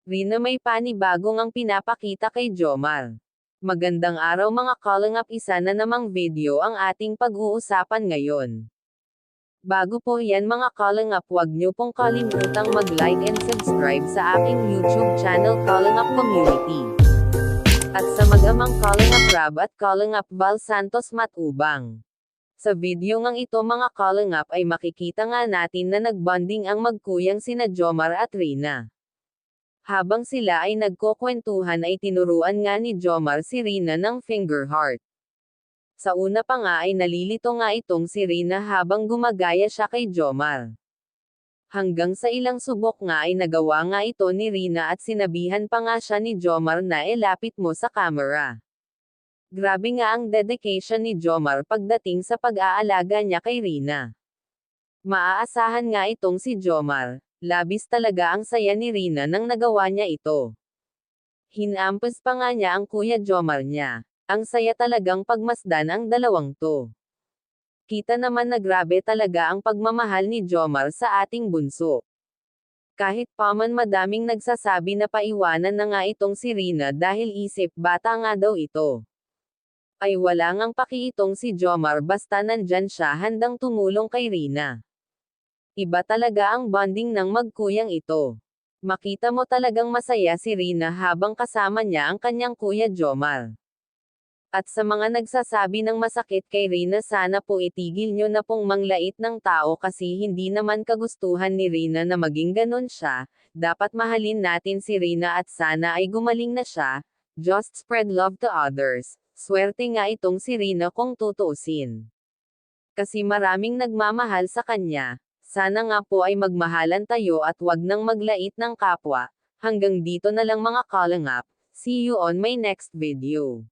Rina may panibagong ang pinapakita kay Jomar. Magandang araw mga kalingap, isa na namang video ang ating pag-uusapan ngayon. Bago po yan mga kalingap, huwag niyo pong kalimutang mag-like and subscribe sa aking YouTube channel Kalingap Community. At sa mag-amang Kalingap Rab at Kalingap Val Santos Matubang. Sa video ngang ito mga kalingap ay makikita nga natin na nagbonding ang magkuyang sina Jomar at Rina. Habang sila ay nagkukwentuhan ay tinuruan nga ni Jomar si Rina ng finger heart. Sa una pa nga ay nalilito nga itong si Rina habang gumagaya siya kay Jomar. Hanggang sa ilang subok nga ay nagawa nga ito ni Rina at sinabihan pa nga siya ni Jomar na ilapit mo sa camera. Grabe nga ang dedication ni Jomar pagdating sa pag-aalaga niya kay Rina. Maaasahan nga itong si Jomar, labis talaga ang saya ni Rina nang nagawa niya ito. Hinampas pa nga niya ang Kuya Jomar niya. Ang saya talagang pagmasdan ang dalawang to. Kita naman na grabe talaga ang pagmamahal ni Jomar sa ating bunso. Kahit pa man madaming nagsasabi na paiwanan na nga itong si Rina dahil isip bata nga daw ito. Ay wala ngang paki itong si Jomar basta nandyan siya handang tumulong kay Rina. Iba talaga ang bonding ng magkuyang ito. Makita mo talagang masaya si Rina habang kasama niya ang kanyang Kuya Jomar. At sa mga nagsasabi ng masakit kay Rina, sana po itigil nyo na pong manglait ng tao kasi hindi naman kagustuhan ni Rina na maging ganun siya. Dapat mahalin natin si Rina at sana ay gumaling na siya. Just spread love to others. Swerte nga itong si Rina kung tutuusin. Kasi maraming nagmamahal sa kanya. Sana nga po ay magmahalan tayo at wag nang maglait ng kapwa. Hanggang dito na lang mga kalingap. See you on my next video.